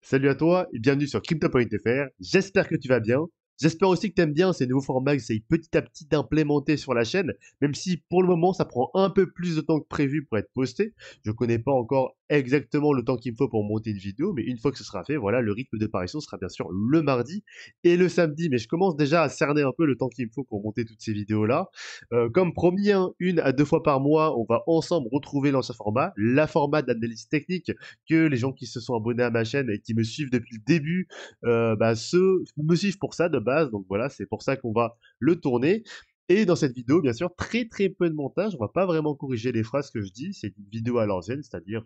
Salut à toi et bienvenue sur CryptoPoint.fr. J'espère que tu vas bien. J'espère aussi que tu aimes bien ces nouveaux formats que j'essaye petit à petit d'implémenter sur la chaîne, même si pour le moment ça prend un peu plus de temps que prévu pour être posté. Je connais pas encore exactement le temps qu'il me faut pour monter une vidéo, mais une fois que ce sera fait, voilà, le rythme de parution sera bien sûr le mardi et le samedi. Mais je commence déjà à cerner un peu le temps qu'il me faut pour monter toutes ces vidéos-là. Comme promis, hein, 1 à 2 fois par mois, on va ensemble retrouver l'ancien format, la format d'analyse technique que les gens qui se sont abonnés à ma chaîne et qui me suivent depuis le début, me suivent pour ça de base. Donc voilà, c'est pour ça qu'on va le tourner. Et dans cette vidéo, bien sûr, très très peu de montage. On va pas vraiment corriger les phrases que je dis. C'est une vidéo à l'ancienne, c'est-à-dire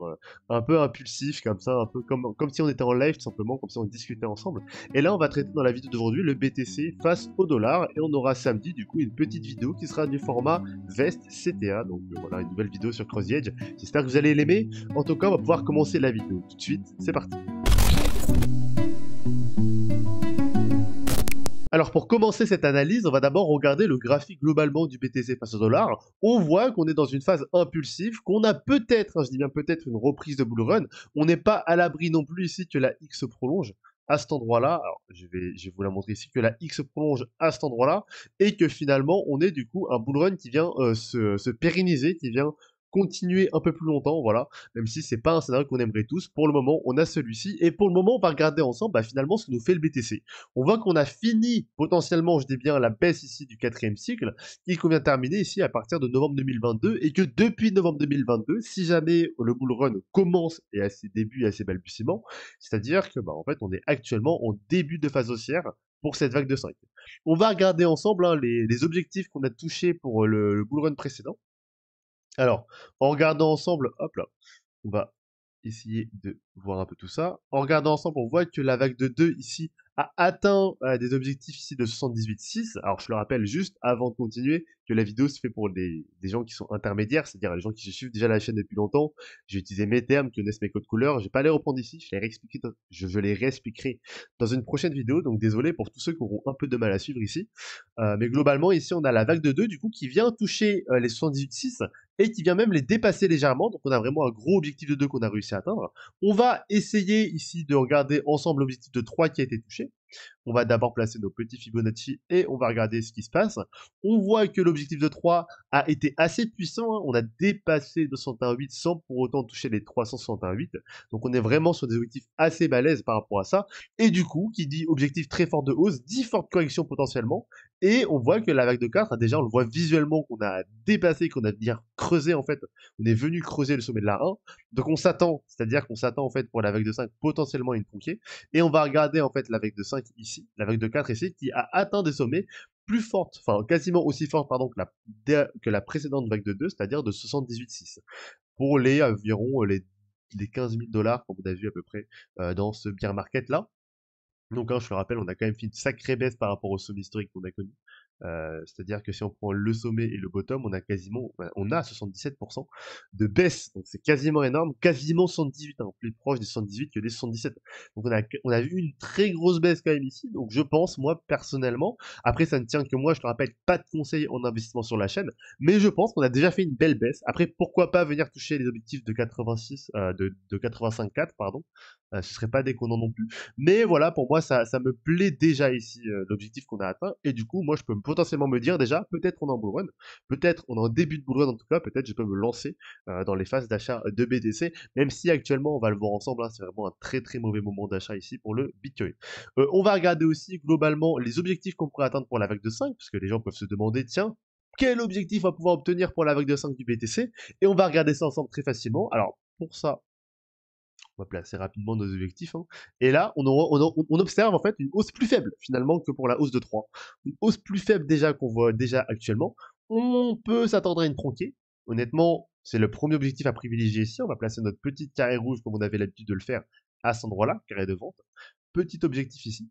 un peu impulsif comme ça, un peu comme si on était en live tout simplement, comme si on discutait ensemble. Et là, on va traiter dans la vidéo d'aujourd'hui le BTC face au dollar. Et on aura samedi, du coup, une petite vidéo qui sera du format Vest CTA. Donc voilà, une nouvelle vidéo sur Cross the Edge. J'espère que vous allez l'aimer. En tout cas, on va pouvoir commencer la vidéo tout de suite. C'est parti. Alors pour commencer cette analyse, on va d'abord regarder le graphique globalement du BTC face au dollar. On voit qu'on est dans une phase impulsive, qu'on a peut-être, hein, je dis bien peut-être, une reprise de bull run. On n'est pas à l'abri non plus ici que la X se prolonge à cet endroit-là. Alors je vais vous la montrer ici, que la X se prolonge à cet endroit-là et que finalement on est du coup un bull run qui vient se pérenniser, qui vient continuer un peu plus longtemps, voilà, même si c'est pas un scénario qu'on aimerait tous. Pour le moment, on a celui-ci, et pour le moment, on va regarder ensemble, finalement, ce que nous fait le BTC. On voit qu'on a fini potentiellement, je dis bien, la baisse ici du quatrième cycle, qui vient terminer ici à partir de novembre 2022, et que depuis novembre 2022, si jamais le bull run commence et à ses débuts et à ses balbutiements, c'est-à-dire que en fait, on est actuellement en début de phase haussière pour cette vague de 5. On va regarder ensemble les objectifs qu'on a touchés pour le bull run précédent. Alors, en regardant ensemble, hop là, on va essayer de voir un peu tout ça. En regardant ensemble, on voit que la vague de 2 ici a atteint des objectifs ici de 78,6. Alors je le rappelle juste avant de continuer que la vidéo se fait pour des gens qui sont intermédiaires, c'est-à-dire les gens qui suivent déjà la chaîne depuis longtemps. J'ai utilisé mes termes, qui connaissent mes codes couleurs. Je vais pas les reprendre ici, je les réexpliquerai dans une prochaine vidéo. Donc désolé pour tous ceux qui auront un peu de mal à suivre ici. Mais globalement, ici, on a la vague de 2 du coup, qui vient toucher les 78,6 et qui vient même les dépasser légèrement. Donc on a vraiment un gros objectif de 2 qu'on a réussi à atteindre. On va essayer ici de regarder ensemble l'objectif de 3 qui a été touché. On va d'abord placer nos petits Fibonacci et on va regarder ce qui se passe. On voit que l'objectif de 3 a été assez puissant, hein. On a dépassé 201,8 sans pour autant toucher les 361,8. Donc on est vraiment sur des objectifs assez balèzes par rapport à ça. Et du coup, qui dit objectif très fort de hausse, dit forte correction potentiellement. Et on voit que la vague de 4, déjà on le voit visuellement qu'on a dépassé, qu'on a bien creusé en fait. On est venu creuser le sommet de la 1. Donc on s'attend, c'est-à-dire qu'on s'attend en fait pour la vague de 5 potentiellement à une tronquée. Et on va regarder en fait la vague de 5 ici, la vague de 4 ici, qui a atteint des sommets plus fortes, enfin quasiment aussi fortes pardon, que la précédente vague de 2, c'est-à-dire de 78,6. Pour les environ les 15 000 dollars qu'on a vu à peu près dans ce bear market là. Donc, hein, je le rappelle, on a quand même fait une sacrée baisse par rapport au sommet historique qu'on a connu. C'est-à-dire que si on prend le sommet et le bottom, on a 77% de baisse. Donc c'est quasiment énorme, quasiment 78, hein, plus proche des 78 que des 77. Donc on a vu une très grosse baisse quand même ici. Donc je pense, moi, personnellement, après ça ne tient que moi, je te rappelle, pas de conseils en investissement sur la chaîne, mais je pense qu'on a déjà fait une belle baisse. Après, pourquoi pas venir toucher les objectifs de 86, de 85,4, pardon. Ce serait pas déconnant non plus. Mais voilà, pour moi, ça me plaît déjà ici, l'objectif qu'on a atteint. Et du coup, moi, je peux potentiellement me dire déjà, peut-être on est en bull run, peut-être on est en début de bull run en tout cas, peut-être je peux me lancer dans les phases d'achat de BTC, même si actuellement, on va le voir ensemble, hein, c'est vraiment un très très mauvais moment d'achat ici pour le Bitcoin. On va regarder aussi globalement les objectifs qu'on pourrait atteindre pour la vague de 5, parce que les gens peuvent se demander, tiens, quel objectif on va pouvoir obtenir pour la vague de 5 du BTC? Et on va regarder ça ensemble très facilement. Alors, pour ça, on va placer rapidement nos objectifs, hein. Et là, on observe en fait une hausse plus faible finalement que pour la hausse de 3. Une hausse plus faible déjà qu'on voit déjà actuellement. On peut s'attendre à une tronquée. Honnêtement, c'est le premier objectif à privilégier ici. On va placer notre petit carré rouge comme on avait l'habitude de le faire à cet endroit-là, carré de vente. Petit objectif ici,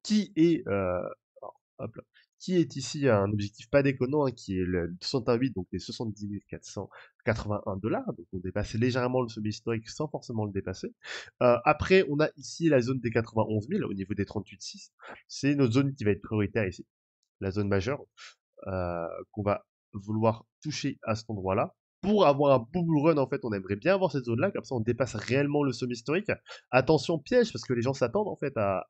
qui est hop là. Qui est ici un objectif pas déconnant, hein, qui est le 68, donc les 70 481 dollars. Donc on dépasse légèrement le sommet historique sans forcément le dépasser. Après, on a ici la zone des 91 000 au niveau des 38,6. C'est notre zone qui va être prioritaire ici, la zone majeure, qu'on va vouloir toucher à cet endroit-là. pour avoir un bull run, en fait, on aimerait bien avoir cette zone-là, comme ça on dépasse réellement le sommet historique. Attention piège, parce que les gens s'attendent en fait à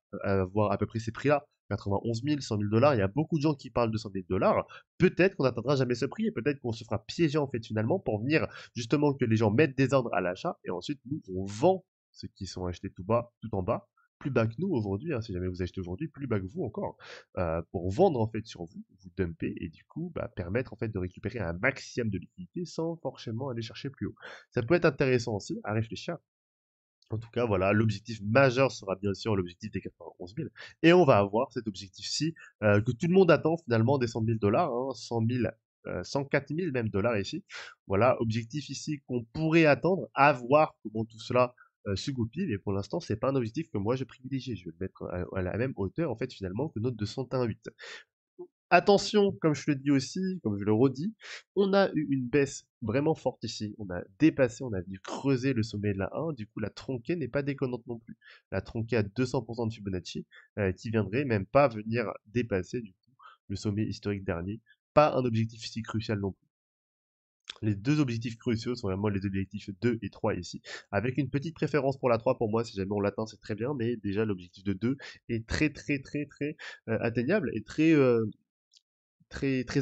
voir à peu près ces prix-là. 91 000, 100 000 dollars, il y a beaucoup de gens qui parlent de 100 000 dollars. Peut-être qu'on n'atteindra jamais ce prix et peut-être qu'on se fera piéger en fait finalement pour venir justement que les gens mettent des ordres à l'achat et ensuite nous on vend ceux qui sont achetés tout bas, tout en bas, plus bas que nous aujourd'hui, hein, si jamais vous achetez aujourd'hui, plus bas que vous encore, pour vendre en fait sur vous, vous dumper et du coup bah, permettre en fait de récupérer un maximum de liquidité sans forcément aller chercher plus haut. Ça peut être intéressant aussi à réfléchir. En tout cas, voilà, l'objectif majeur sera bien sûr l'objectif des 91 000. Et on va avoir cet objectif-ci que tout le monde attend finalement des 100 000 dollars, hein, 100 000, 104 000 même dollars ici. Voilà, objectif ici qu'on pourrait attendre, à voir comment tout cela se goupille. Et pour l'instant, c'est pas un objectif que moi je privilégie. Je vais le mettre à la même hauteur en fait finalement que notre 201,8. Attention, comme je le dis aussi, comme je le redis, on a eu une baisse vraiment forte ici. On a dépassé, on a venu creuser le sommet de la 1. Du coup, la tronquée n'est pas déconnante non plus. La tronquée à 200% de Fibonacci, qui viendrait même pas venir dépasser du coup le sommet historique dernier. Pas un objectif si crucial non plus. Les deux objectifs cruciaux sont vraiment les objectifs 2 et 3 ici, avec une petite préférence pour la 3 pour moi, si jamais on l'atteint c'est très bien, mais déjà l'objectif de 2 est très atteignable et très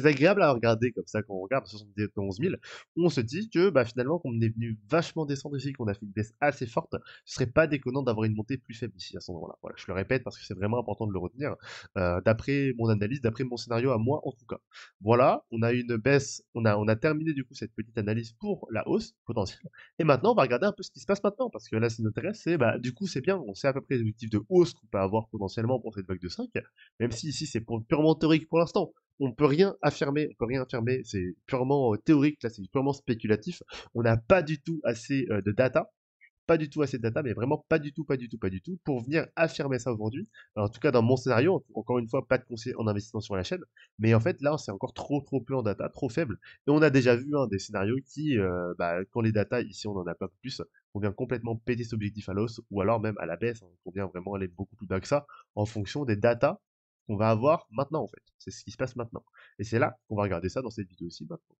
agréable à regarder comme ça quand on regarde 71 000, on se dit que bah, finalement, comme on est venu vachement descendre ici, qu'on a fait une baisse assez forte, ce serait pas déconnant d'avoir une montée plus faible ici à ce moment-là. Voilà, je le répète parce que c'est vraiment important de le retenir, d'après mon analyse, d'après mon scénario à moi en tout cas. Voilà, on a une baisse, on a terminé du coup cette petite analyse pour la hausse potentielle, et maintenant on va regarder un peu ce qui se passe maintenant, parce que là ce qui nous intéresse c'est, bah, du coup c'est bien, on sait à peu près les objectifs de hausse qu'on peut avoir potentiellement pour cette vague de 5, même si ici c'est purement théorique pour l'instant, on peut rien affirmer, on peut rien affirmer, c'est purement théorique, là c'est purement spéculatif. On n'a pas du tout assez de data, pas du tout assez de data, mais vraiment pas du tout, pour venir affirmer ça aujourd'hui. En tout cas, dans mon scénario, encore une fois, pas de conseil en investissement sur la chaîne, mais en fait, là, c'est encore trop peu en data, trop faible. Et on a déjà vu hein, des scénarios qui, bah, quand les data, ici, on en a pas plus, on vient complètement péter cet objectif à l'os, ou alors même à la baisse, hein, on vient vraiment aller beaucoup plus bas que ça, en fonction des data qu'on va avoir maintenant, en fait. C'est ce qui se passe maintenant. Et c'est là qu'on va regarder ça dans cette vidéo aussi maintenant.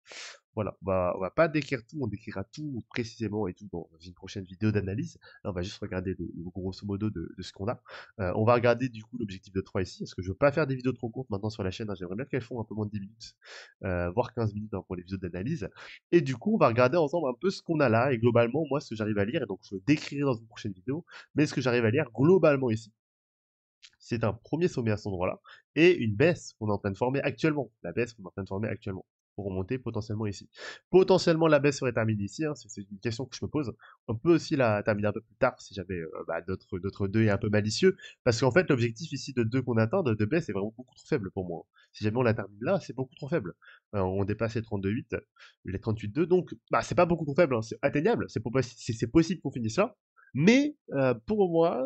Voilà, on va pas décrire tout, on décrira tout précisément et tout dans une prochaine vidéo d'analyse. Là, on va juste regarder le grosso modo de ce qu'on a. On va regarder du coup l'objectif de 3 ici, parce que je veux pas faire des vidéos trop courtes maintenant sur la chaîne, hein. J'aimerais bien qu'elles font un peu moins de 10 minutes, voire 15 minutes hein, pour les vidéos d'analyse. Et du coup, on va regarder ensemble un peu ce qu'on a là, et globalement, moi, ce que j'arrive à lire, et donc je le décrirai dans une prochaine vidéo, mais ce que j'arrive à lire globalement ici, c'est un premier sommet à cet endroit-là, et une baisse qu'on est en train de former actuellement. La baisse qu'on est en train de former actuellement, pour remonter potentiellement ici. Potentiellement, la baisse serait terminée ici, hein, c'est une question que je me pose. On peut aussi la terminer un peu plus tard, si jamais bah, notre 2 est un peu malicieux, parce qu'en fait, l'objectif ici de 2 qu'on atteint, de baisse, est vraiment beaucoup trop faible pour moi. Si jamais on la termine là, c'est beaucoup trop faible. On dépasse les 32,8, les 38,2, donc bah, c'est pas beaucoup trop faible, hein, c'est atteignable, c'est possible qu'on finisse là, mais pour moi,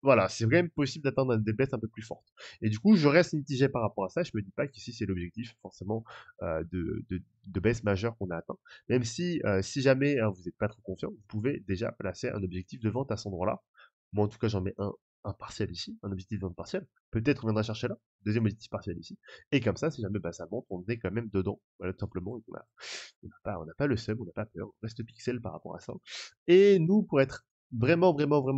voilà, c'est quand même possible d'atteindre des baisses un peu plus fortes. Et du coup, je reste mitigé par rapport à ça. Je me dis pas qu'ici c'est l'objectif forcément de baisse majeure qu'on a atteint. Même si, si jamais hein, vous n'êtes pas trop confiant, vous pouvez déjà placer un objectif de vente à cet endroit-là. Moi, en tout cas, j'en mets un partiel ici, un objectif de vente partiel. Peut-être on viendra chercher là, deuxième objectif partiel ici. Et comme ça, si jamais bah, ça monte, on est quand même dedans. Voilà, tout simplement. Et on n'a pas le seum, on n'a pas peur. On reste pixel par rapport à ça. Et nous, pour être vraiment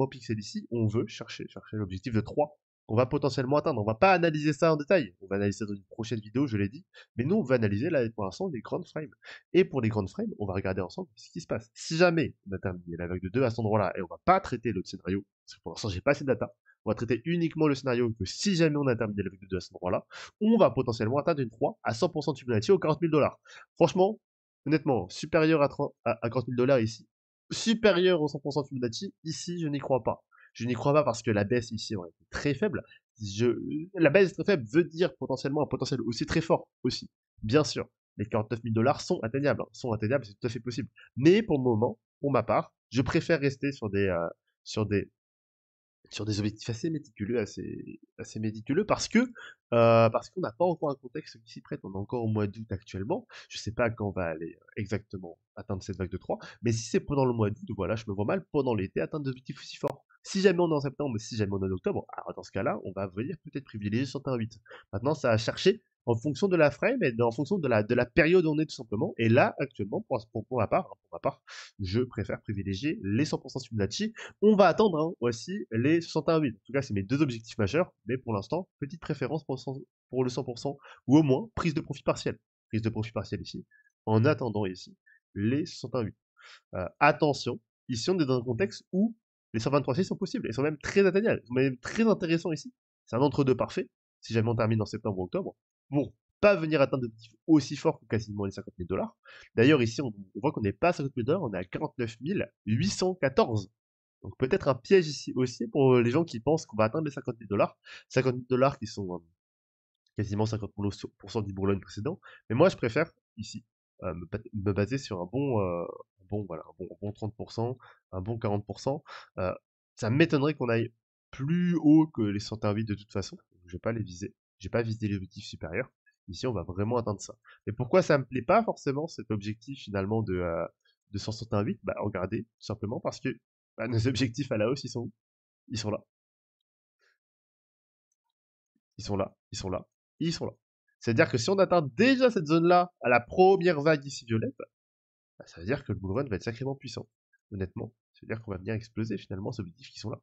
pixel ici, on veut chercher l'objectif de 3 qu'on va potentiellement atteindre. On va pas analyser ça en détail, on va analyser ça dans une prochaine vidéo, je l'ai dit, mais nous on va analyser là pour l'instant les grandes frames. Et pour les grandes frames, on va regarder ensemble ce qui se passe. Si jamais on a terminé la vague de 2 à cet endroit-là et on va pas traiter l'autre scénario, parce que pour l'instant j'ai pas assez de data, on va traiter uniquement le scénario que si jamais on a terminé la vague de 2 à cet endroit-là, on va potentiellement atteindre une 3 à 100% de Fibonacci aux 40 000 dollars. Franchement, honnêtement, supérieur à 40 000 dollars ici, supérieur au 100% de Fibonacci, ici, je n'y crois pas. Je n'y crois pas parce que la baisse ici aurait été très faible. Je... La baisse très faible veut dire potentiellement un potentiel aussi très fort, aussi. Bien sûr, les 49 000 dollars sont atteignables, hein, c'est tout à fait possible. Mais pour le moment, pour ma part, je préfère rester sur des, sur des objectifs assez méticuleux parce qu'on n'a pas encore un contexte qui s'y prête. On est encore au mois d'août actuellement. Je sais pas quand on va aller exactement atteindre cette vague de 3, mais si c'est pendant le mois d'août, voilà, je me vois mal pendant l'été atteindre des objectifs aussi forts. Si jamais on est en septembre, mais si jamais on est en octobre, alors dans ce cas-là, on va venir peut-être privilégier 101,8. Maintenant, ça a cherché en fonction de la frame et en fonction de la période où on est tout simplement. Et là, actuellement, pour ma part, hein, pour ma part, je préfère privilégier les 100% Fibonacci. On va attendre hein, aussi les 61,8. En tout cas, c'est mes deux objectifs majeurs, mais pour l'instant, petite préférence pour le 100%, ou au moins prise de profit partiel. Prise de profit partiel ici, en attendant ici les 61,8. Attention, ici on est dans un contexte où les 123.6 sont possibles, ils sont même très atteignables, ils sont même très intéressants ici. C'est un entre-deux parfait, si jamais on termine en septembre ou octobre, pour pas venir atteindre des objectifs aussi forts que quasiment les 50 000 dollars. D'ailleurs, ici, on voit qu'on n'est pas à 50 000 dollars, on est à 49 814. Donc peut-être un piège ici aussi pour les gens qui pensent qu'on va atteindre les 50 000 dollars. 50 000 dollars qui sont quasiment 50% du bourlon précédent. Mais moi, je préfère ici me baser sur un bon 30%, un bon 40%. Ça m'étonnerait qu'on aille plus haut que les 108 de toute façon. Donc, je vais pas les viser. Je vais pas viser les objectifs supérieurs. Ici, on va vraiment atteindre ça. Mais pourquoi ça me plaît pas forcément cet objectif finalement de 168? Bah, regardez, tout simplement parce que bah, nos objectifs à la hausse, ils sont où? Ils sont là. Ils sont là, ils sont là, ils sont là. C'est-à-dire que si on atteint déjà cette zone-là à la première vague ici violette, bah, ça veut dire que le bull run va être sacrément puissant, honnêtement. Ça veut dire qu'on va venir exploser finalement ces objectifs qui sont là.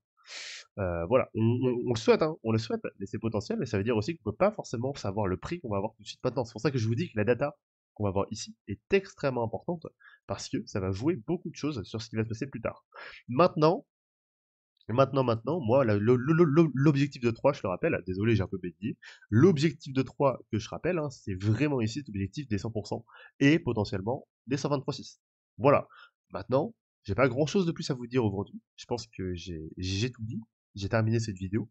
Voilà, on le souhaite, hein, on le souhaite, mais c'est potentiel, mais ça veut dire aussi qu'on peut pas forcément savoir le prix qu'on va avoir tout de suite maintenant. C'est pour ça que je vous dis que la data qu'on va avoir ici est extrêmement importante, parce que ça va jouer beaucoup de choses sur ce qui va se passer plus tard. Maintenant, moi, l'objectif de 3, je le rappelle, désolé, j'ai un peu bêtisier, l'objectif de 3 que je rappelle, hein, c'est vraiment ici cet objectif des 100% et potentiellement des 123,6. Voilà. Maintenant, j'ai pas grand chose de plus à vous dire aujourd'hui. Je pense que j'ai tout dit. J'ai terminé cette vidéo.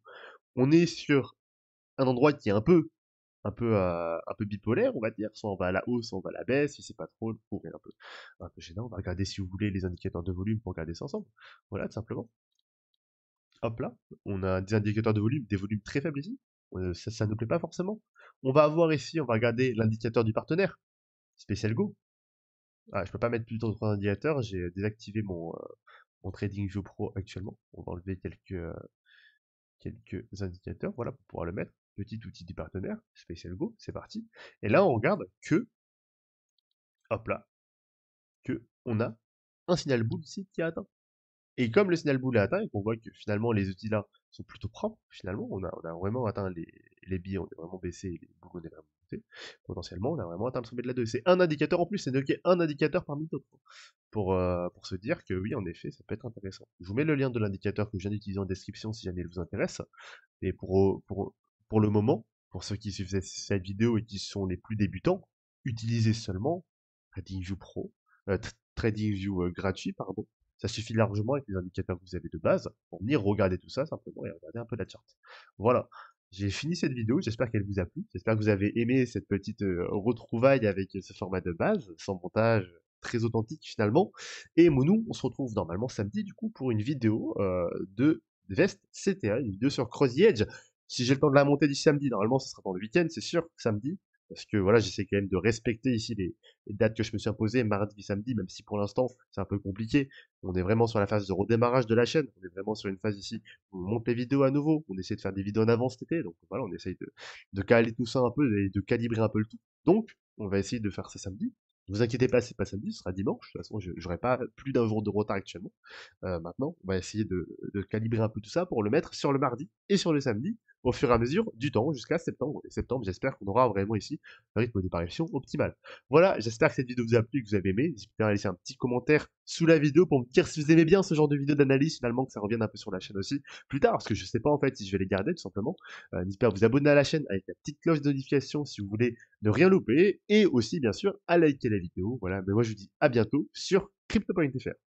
On est sur un endroit qui est un peu bipolaire, on va dire. Soit on va à la hausse, soit on va à la baisse. Si c'est pas trop, le cours est un peu gênant. On va regarder, si vous voulez, les indicateurs de volume pour regarder ça ensemble. Voilà, tout simplement. Hop là, on a des indicateurs de volume, des volumes très faibles ici. Ça ne plaît pas forcément. On va avoir ici, on va regarder l'indicateur du partenaire, Special Go. Ah, je peux pas mettre plus de 3 indicateurs, j'ai désactivé mon TradingView Pro actuellement. On va enlever quelques indicateurs, voilà, pour pouvoir le mettre. Petit outil du partenaire, Special Go, c'est parti. Et là, on regarde que, hop là, que on a un signal boule ici qui a atteint. Et comme le signal boule est atteint et qu'on voit que finalement les outils là sont plutôt propres, finalement on a vraiment atteint les billes, on est vraiment baissé, les boules on est vraiment monté, potentiellement on a vraiment atteint le sommet de la 2. C'est un indicateur en plus, c'est un indicateur parmi d'autres, pour se dire que oui en effet ça peut être intéressant. Je vous mets le lien de l'indicateur que je viens d'utiliser en description si jamais il vous intéresse. Et pour le moment, pour ceux qui suivent cette vidéo et qui sont les plus débutants, utilisez seulement TradingView Pro, TradingView gratuit, pardon. Ça suffit largement avec les indicateurs que vous avez de base pour venir regarder tout ça simplement et regarder un peu la charte. Voilà. J'ai fini cette vidéo, j'espère qu'elle vous a plu, j'espère que vous avez aimé cette petite retrouvaille avec ce format de base, sans montage, très authentique finalement. Et nous, on se retrouve normalement samedi du coup pour une vidéo de Vest CTA, une vidéo sur Crossy Edge. Si j'ai le temps de la monter d'ici samedi, normalement ce sera dans le week-end, c'est sûr, samedi. Parce que voilà, j'essaie quand même de respecter ici les dates que je me suis imposées, mardi et samedi, même si pour l'instant c'est un peu compliqué. On est vraiment sur la phase de redémarrage de la chaîne, on est vraiment sur une phase ici où on monte les vidéos à nouveau, on essaie de faire des vidéos en avance cet été, donc voilà, on essaye de caler tout ça un peu et de calibrer un peu le tout. Donc, on va essayer de faire ça samedi. Ne vous inquiétez pas, c'est pas samedi, ce sera dimanche. De toute façon, j'aurai pas plus d'un jour de retard actuellement. Maintenant, on va essayer de calibrer un peu tout ça pour le mettre sur le mardi et sur le samedi au fur et à mesure du temps jusqu'à septembre. Et septembre, j'espère qu'on aura vraiment ici un rythme de parution optimal. Voilà, j'espère que cette vidéo vous a plu, que vous avez aimé. N'hésitez pas à laisser un petit commentaire sous la vidéo pour me dire si vous aimez bien ce genre de vidéo d'analyse, finalement, que ça revienne un peu sur la chaîne aussi plus tard, parce que je sais pas en fait si je vais les garder tout simplement. N'hésitez pas à vous abonner à la chaîne avec la petite cloche de notification si vous voulez ne rien louper, et aussi bien sûr à liker la vidéo. Voilà, mais moi je vous dis à bientôt sur CryptoPoint.fr.